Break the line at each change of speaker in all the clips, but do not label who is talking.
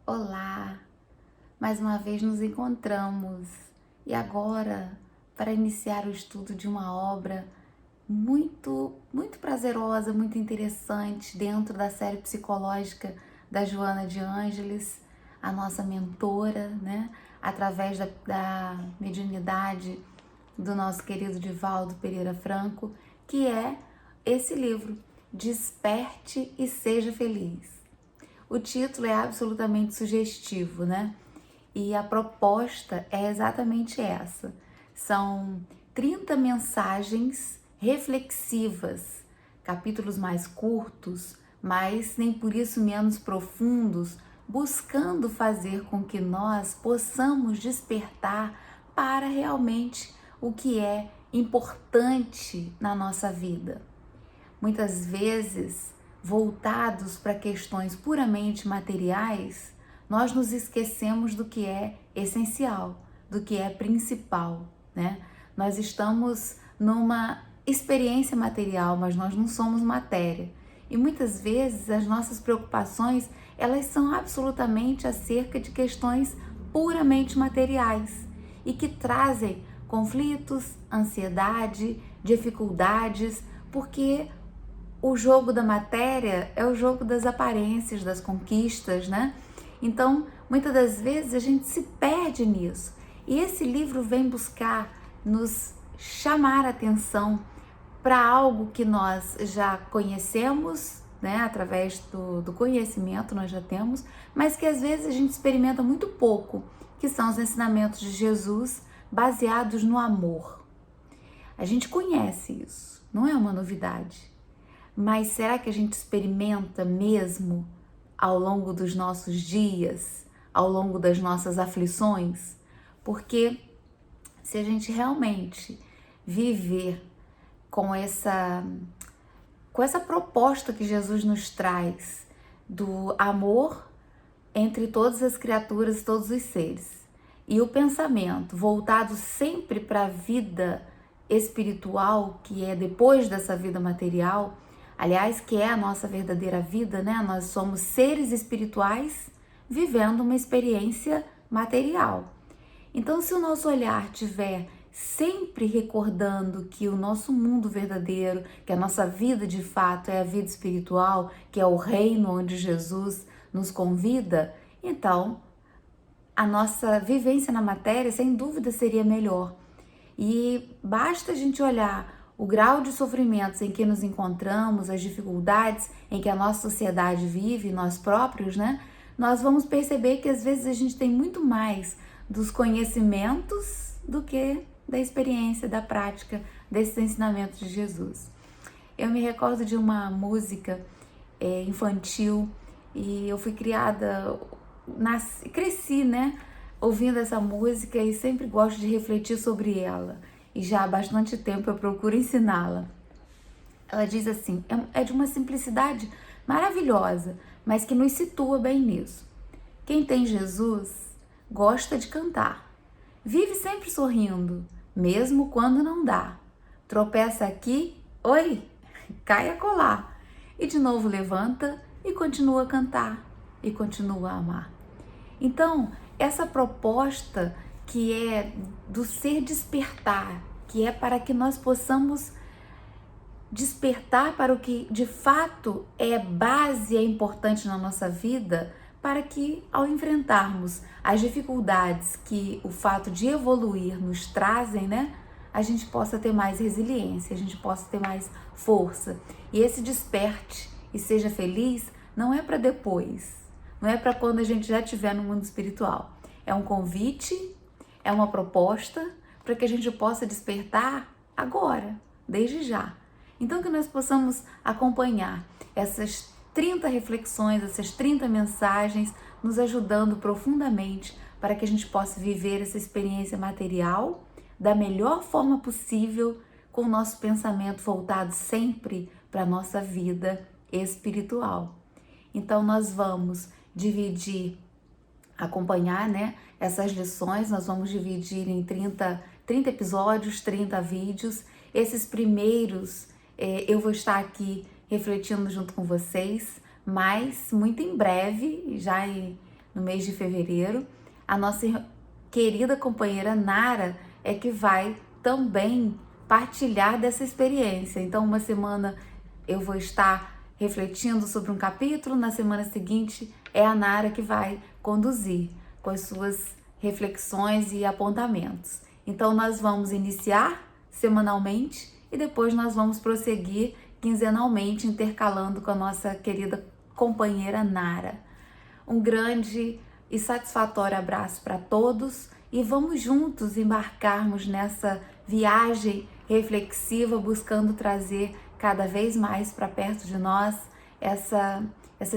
Olá, mais uma vez nos encontramos e agora para iniciar o estudo de uma obra muito prazerosa, muito interessante dentro da série psicológica da Joana de Ângeles, a nossa mentora, né? Através da mediunidade do nosso querido Divaldo Pereira Franco, que é esse livro, Desperte e Seja Feliz. O título é absolutamente sugestivo, né? E a proposta é exatamente essa. São 30 mensagens reflexivas, capítulos mais curtos, mas nem por isso menos profundos, buscando fazer com que nós possamos despertar para realmente o que é importante na nossa vida. Muitas vezes, voltados para questões puramente materiais, nós nos esquecemos do que é essencial, do que é principal, né? Nós estamos numa experiência material, mas nós não somos matéria. E muitas vezes as nossas preocupações, elas são absolutamente acerca de questões puramente materiais e que trazem conflitos, ansiedade, dificuldades, porque o jogo da matéria é o jogo das aparências, das conquistas, né? Então, muitas das vezes a gente se perde nisso. E esse livro vem buscar nos chamar a atenção para algo que nós já conhecemos, né? Através do conhecimento nós já temos, mas que às vezes a gente experimenta muito pouco, que são os ensinamentos de Jesus baseados no amor. A gente conhece isso, não é uma novidade. Mas será que a gente experimenta mesmo ao longo dos nossos dias, ao longo das nossas aflições? Porque se a gente realmente viver com essa proposta que Jesus nos traz do amor entre todas as criaturas e todos os seres, e o pensamento voltado sempre para a vida espiritual, que é depois dessa vida material, aliás, que é a nossa verdadeira vida, né? Nós somos seres espirituais vivendo uma experiência material. Então, se o nosso olhar tiver sempre recordando que o nosso mundo verdadeiro, que a nossa vida de fato é a vida espiritual, que é o reino onde Jesus nos convida, então a nossa vivência na matéria, sem dúvida, seria melhor. E basta a gente olhar o grau de sofrimentos em que nos encontramos, as dificuldades em que a nossa sociedade vive, nós próprios, né? Nós vamos perceber que às vezes a gente tem muito mais dos conhecimentos do que da experiência, da prática desses ensinamentos de Jesus. Eu me recordo de uma música infantil e eu fui criada, cresci, né, ouvindo essa música e sempre gosto de refletir sobre ela. E já há bastante tempo eu procuro ensiná-la. Ela diz assim, é de uma simplicidade maravilhosa, mas que nos situa bem nisso. Quem tem Jesus gosta de cantar. Vive sempre sorrindo, mesmo quando não dá. Tropeça aqui, oi, cai acolá. E de novo levanta e continua a cantar e continua a amar. Então, essa proposta que é do ser despertar, que é para que nós possamos despertar para o que de fato é base, é importante na nossa vida, para que ao enfrentarmos as dificuldades que o fato de evoluir nos trazem, né, a gente possa ter mais resiliência, a gente possa ter mais força. E esse desperte e seja feliz não é para depois, não é para quando a gente já estiver no mundo espiritual. É um convite, é uma proposta para que a gente possa despertar agora, desde já. Então que nós possamos acompanhar essas 30 reflexões, essas 30 mensagens, nos ajudando profundamente para que a gente possa viver essa experiência material da melhor forma possível, com o nosso pensamento voltado sempre para a nossa vida espiritual. Então nós vamos dividir, acompanhar, né, essas lições, nós vamos dividir em 30 episódios, 30 vídeos. Esses primeiros eu vou estar aqui refletindo junto com vocês, mas muito em breve, já no mês de fevereiro. A nossa querida companheira Nara é que vai também partilhar dessa experiência. Então, uma semana eu vou estar refletindo sobre um capítulo, na semana seguinte é a Nara que vai conduzir com as suas reflexões e apontamentos. Então, nós vamos iniciar semanalmente e depois nós vamos prosseguir quinzenalmente, intercalando com a nossa querida companheira Nara. Um grande e satisfatório abraço para todos e vamos juntos embarcarmos nessa viagem reflexiva, buscando trazer cada vez mais para perto de nós essa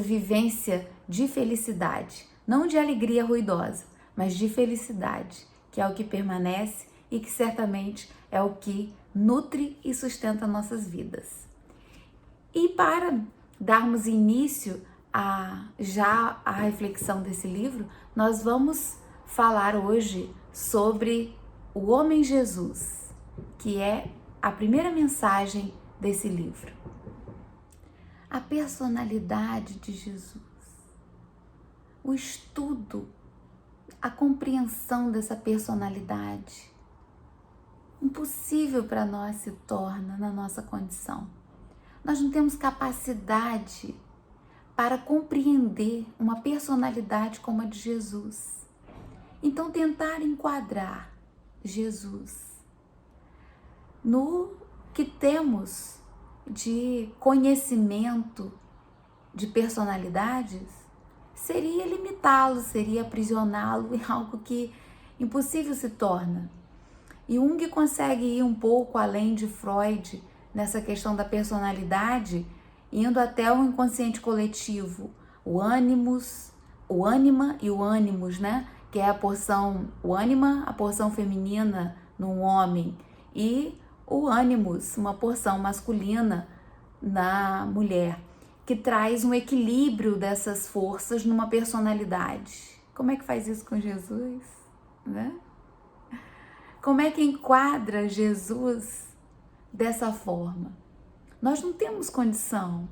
vivência de felicidade, não de alegria ruidosa, mas de felicidade, que é o que permanece e que certamente é o que nutre e sustenta nossas vidas. E para darmos início a reflexão desse livro, nós vamos falar hoje sobre o Homem Jesus, que é a primeira mensagem desse livro. A personalidade de Jesus, o estudo, a compreensão dessa personalidade, impossível para nós se torna na nossa condição. Nós não temos capacidade para compreender uma personalidade como a de Jesus. Então, tentar enquadrar Jesus no que temos de conhecimento de personalidades seria limitá-lo, seria aprisioná-lo em algo que impossível se torna. E Jung consegue ir um pouco além de Freud nessa questão da personalidade, indo até o inconsciente coletivo, o ânimos, o ânima e o ânimos, né? Que é a porção, o ânima, a porção feminina num homem, e o ânimos, uma porção masculina na mulher, que traz um equilíbrio dessas forças numa personalidade. Como é que faz isso com Jesus, né? Como é que enquadra Jesus dessa forma? Nós não temos condição,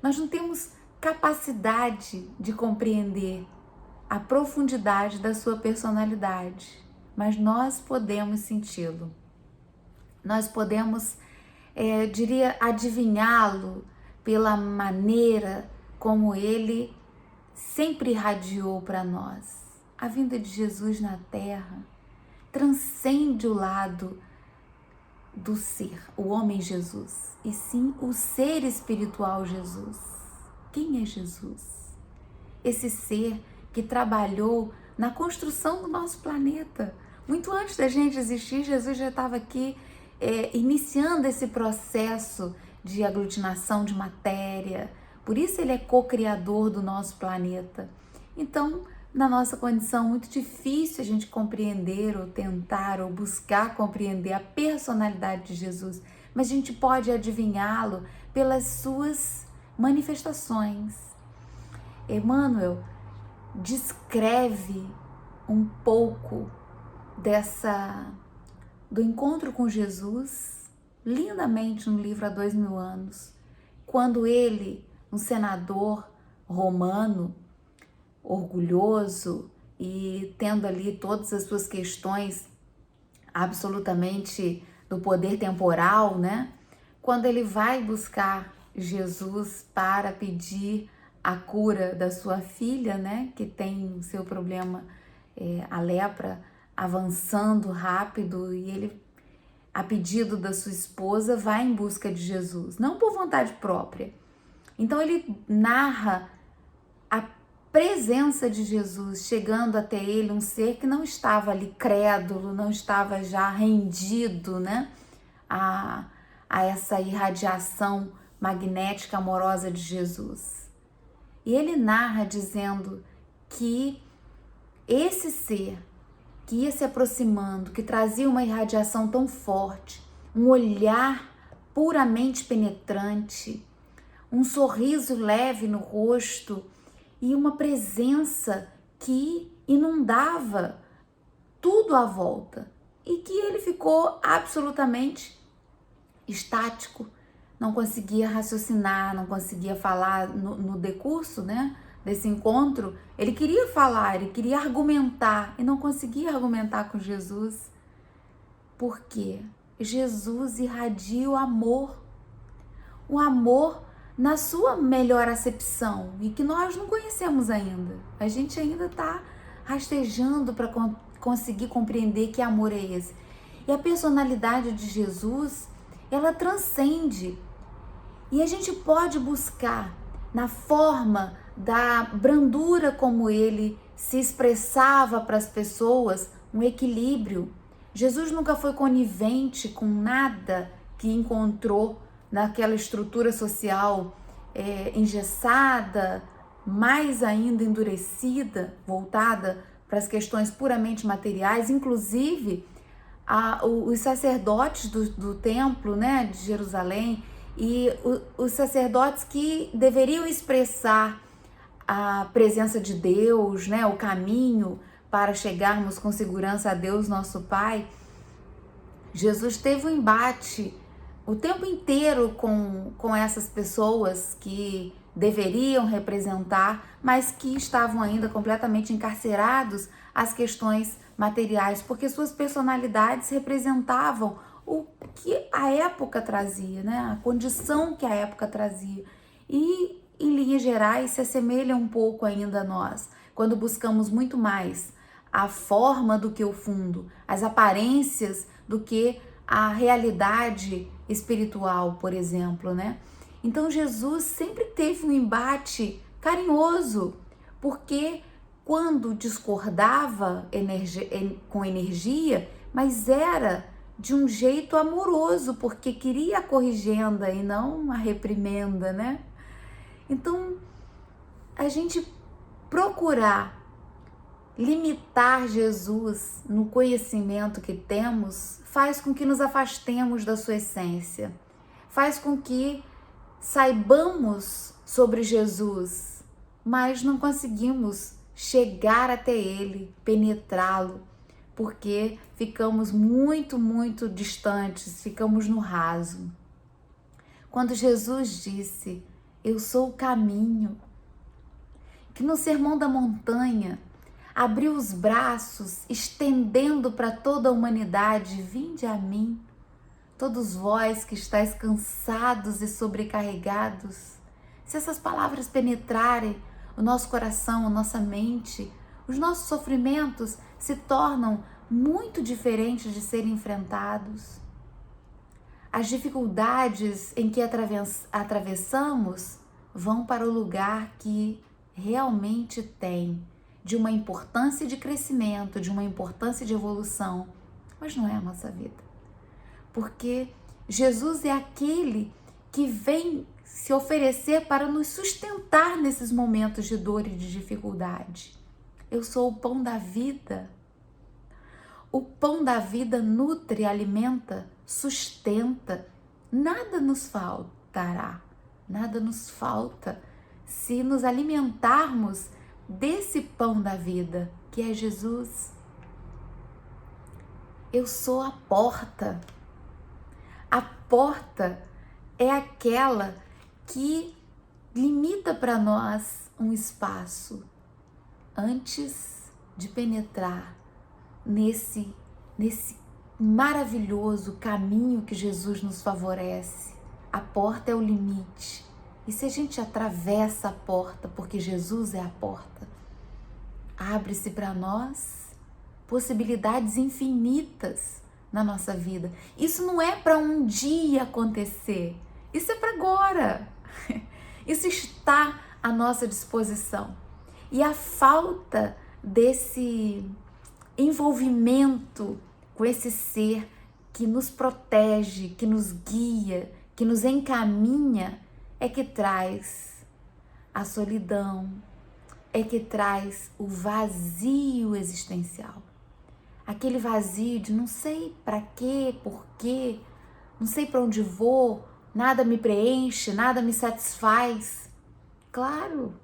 nós não temos capacidade de compreender a profundidade da sua personalidade, mas nós podemos senti-lo. Nós podemos, diria, adivinhá-lo pela maneira como ele sempre irradiou para nós. A vinda de Jesus na Terra transcende o lado do ser, o homem Jesus, e sim o ser espiritual Jesus. Quem é Jesus? Esse ser que trabalhou na construção do nosso planeta. Muito antes da gente existir, Jesus já estava aqui iniciando esse processo de aglutinação de matéria. Por isso ele é co-criador do nosso planeta. Então, na nossa condição muito difícil a gente compreender ou tentar ou buscar compreender a personalidade de Jesus, mas a gente pode adivinhá-lo pelas suas manifestações. Emmanuel descreve um pouco do encontro com Jesus lindamente no livro Há 2000 anos, quando ele, um senador romano, orgulhoso e tendo ali todas as suas questões absolutamente do poder temporal, né? Quando ele vai buscar Jesus para pedir a cura da sua filha, né? Que tem o seu problema, a lepra, avançando rápido, e ele, a pedido da sua esposa, vai em busca de Jesus, não por vontade própria. Então ele narra a presença de Jesus chegando até ele, um ser que não estava ali crédulo, não estava já rendido, né, a essa irradiação magnética amorosa de Jesus. E ele narra dizendo que esse ser que ia se aproximando, que trazia uma irradiação tão forte, um olhar puramente penetrante, um sorriso leve no rosto e uma presença que inundava tudo à volta, e que ele ficou absolutamente estático, não conseguia raciocinar, não conseguia falar no decurso, né, desse encontro, ele queria falar, ele queria argumentar e não conseguia argumentar com Jesus. Por quê? Jesus irradia o amor na sua melhor acepção e que nós não conhecemos ainda. A gente ainda está rastejando para conseguir compreender que amor é esse. E a personalidade de Jesus, ela transcende. E a gente pode buscar na forma da brandura como ele se expressava para as pessoas, um equilíbrio. Jesus nunca foi conivente com nada que encontrou naquela estrutura social engessada, mais ainda endurecida, voltada para as questões puramente materiais, inclusive os sacerdotes do templo, né, de Jerusalém, e os sacerdotes que deveriam expressar a presença de Deus, né, o caminho para chegarmos com segurança a Deus, nosso Pai. Jesus teve um embate o tempo inteiro com essas pessoas que deveriam representar, mas que estavam ainda completamente encarcerados às questões materiais, porque suas personalidades representavam o que a época trazia, né? A condição que a época trazia. E, em linhas gerais, se assemelha um pouco ainda a nós, quando buscamos muito mais a forma do que o fundo, as aparências do que a realidade espiritual, por exemplo, né? Então Jesus sempre teve um embate carinhoso, porque quando discordava com energia, mas era de um jeito amoroso, porque queria a corrigenda e não a reprimenda, né? Então, a gente procurar limitar Jesus no conhecimento que temos faz com que nos afastemos da sua essência, faz com que saibamos sobre Jesus, mas não conseguimos chegar até ele, penetrá-lo, porque ficamos muito, muito distantes, ficamos no raso. Quando Jesus disse, eu sou o caminho, que no Sermão da Montanha abriu os braços, estendendo para toda a humanidade, vinde a mim, todos vós que estáis cansados e sobrecarregados. Se essas palavras penetrarem o nosso coração, a nossa mente, os nossos sofrimentos se tornam muito diferentes de serem enfrentados. As dificuldades em que atravessamos vão para o lugar que realmente tem, de uma importância de crescimento, de uma importância de evolução, mas não é a nossa vida. Porque Jesus é aquele que vem se oferecer para nos sustentar nesses momentos de dor e de dificuldade. Eu sou o pão da vida. O pão da vida nutre, alimenta, sustenta. Nada nos faltará, nada nos falta se nos alimentarmos desse pão da vida, que é Jesus. Eu sou a porta. A porta é aquela que limita para nós um espaço antes de penetrar nesse maravilhoso caminho que Jesus nos favorece. A porta é o limite. E se a gente atravessa a porta, porque Jesus é a porta, abre-se para nós possibilidades infinitas na nossa vida. Isso não é para um dia acontecer, isso é para agora. Isso está à nossa disposição. E a falta desse envolvimento com esse ser que nos protege, que nos guia, que nos encaminha, é que traz a solidão, é que traz o vazio existencial. Aquele vazio de não sei para quê, por quê, não sei para onde vou, nada me preenche, nada me satisfaz. Claro,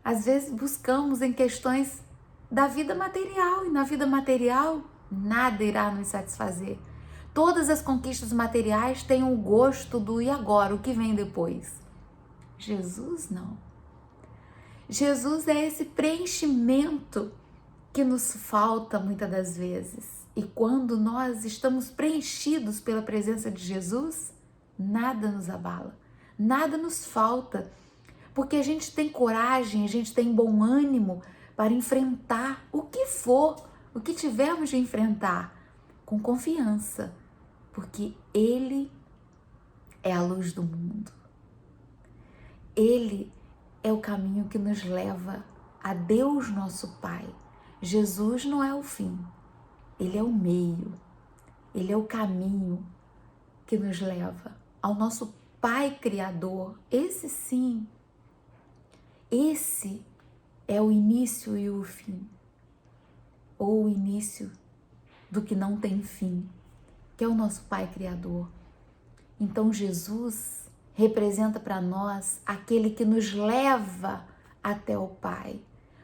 às vezes buscamos em questões da vida material, e na vida material nada irá nos satisfazer. Todas as conquistas materiais têm o gosto do e agora, o que vem depois. Jesus não. Jesus é esse preenchimento que nos falta muitas das vezes. E quando nós estamos preenchidos pela presença de Jesus, nada nos abala, nada nos falta, porque a gente tem coragem, a gente tem bom ânimo para enfrentar o que for, o que tivermos de enfrentar, com confiança, porque Ele é a luz do mundo. Ele é o caminho que nos leva a Deus nosso Pai. Jesus não é o fim, Ele é o meio, Ele é o caminho que nos leva ao nosso Pai Criador. Esse sim, esse é o início e o fim, ou o início do que não tem fim, que é o nosso Pai Criador. Então Jesus representa para nós aquele que nos leva até o Pai.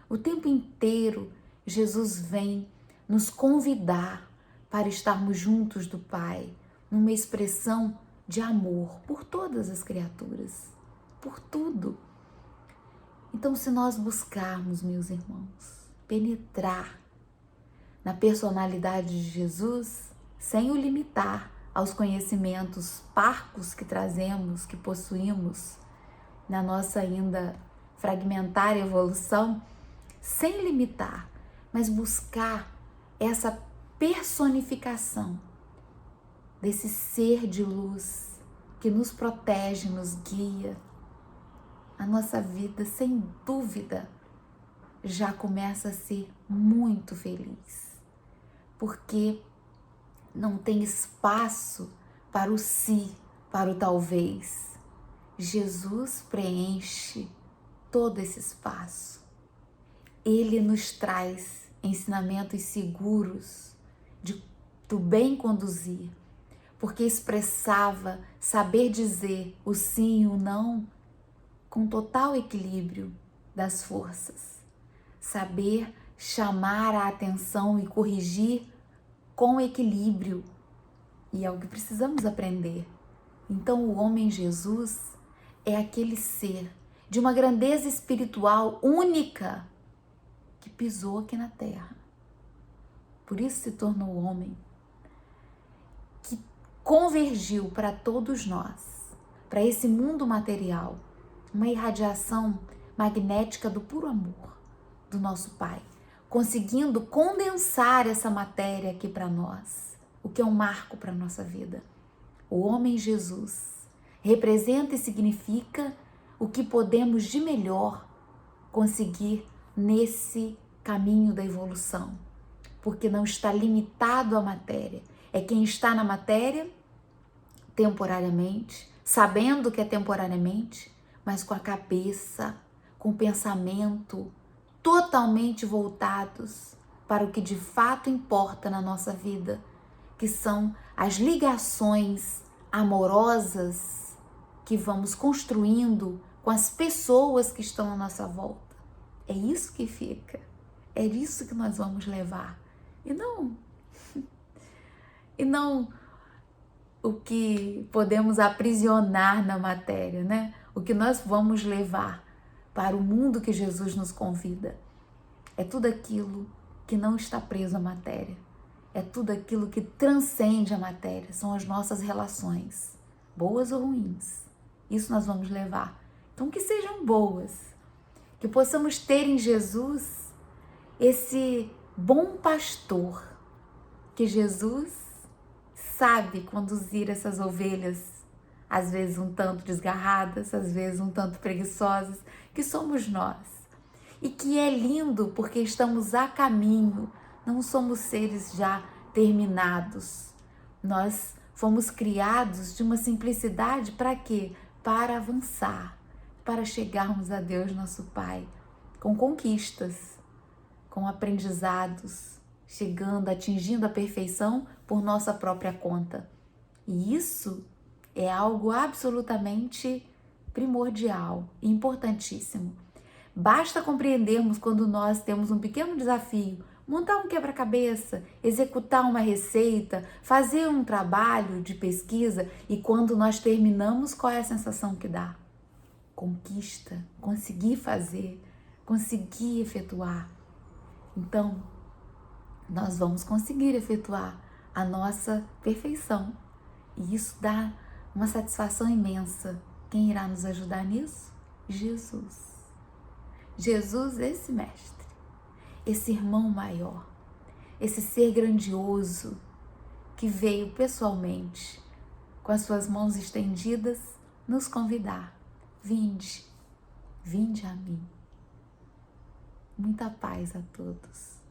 O tempo inteiro Jesus vem nos convidar para estarmos juntos do Pai, numa expressão de amor por todas as criaturas, por tudo. Então, se nós buscarmos, meus irmãos, penetrar na personalidade de Jesus, sem o limitar aos conhecimentos parcos que trazemos, que possuímos na nossa ainda fragmentária evolução, sem limitar, mas buscar essa personificação desse ser de luz que nos protege, nos guia, a nossa vida, sem dúvida, já começa a ser muito feliz, porque não tem espaço para o si, para o talvez. Jesus preenche todo esse espaço. Ele nos traz ensinamentos seguros do bem conduzir, porque expressava saber dizer o sim e o não com total equilíbrio das forças, saber chamar a atenção e corrigir com equilíbrio, e é o que precisamos aprender. Então o homem Jesus é aquele ser de uma grandeza espiritual única que pisou aqui na terra. Por isso se tornou homem, que convergiu para todos nós, para esse mundo material, uma irradiação magnética do puro amor do nosso Pai, conseguindo condensar essa matéria aqui para nós, o que é um marco para a nossa vida. O homem Jesus representa e significa o que podemos de melhor conseguir nesse caminho da evolução, porque não está limitado à matéria. É quem está na matéria temporariamente, sabendo que é temporariamente, mas com a cabeça, com o pensamento totalmente voltados para o que de fato importa na nossa vida, que são as ligações amorosas que vamos construindo com as pessoas que estão à nossa volta. É isso que fica, é isso que nós vamos levar, e não o que podemos aprisionar na matéria, né? O que nós vamos levar para o mundo que Jesus nos convida. É tudo aquilo que não está preso à matéria. É tudo aquilo que transcende a matéria. São as nossas relações, boas ou ruins. Isso nós vamos levar. Então que sejam boas. Que possamos ter em Jesus esse bom pastor. Que Jesus sabe conduzir essas ovelhas, às vezes um tanto desgarradas, às vezes um tanto preguiçosas, que somos nós. E que é lindo porque estamos a caminho, não somos seres já terminados. Nós fomos criados de uma simplicidade para quê? Para avançar, para chegarmos a Deus nosso Pai, com conquistas, com aprendizados, chegando, atingindo a perfeição por nossa própria conta. E isso é algo absolutamente primordial e importantíssimo. Basta compreendermos quando nós temos um pequeno desafio, montar um quebra-cabeça, executar uma receita, fazer um trabalho de pesquisa, e quando nós terminamos, qual é a sensação que dá? Conquista, conseguir fazer, conseguir efetuar. Então, nós vamos conseguir efetuar a nossa perfeição. E isso dá uma satisfação imensa. Quem irá nos ajudar nisso? Jesus. Jesus, esse mestre, esse irmão maior, esse ser grandioso que veio pessoalmente, com as suas mãos estendidas, nos convidar. Vinde, vinde a mim. Muita paz a todos.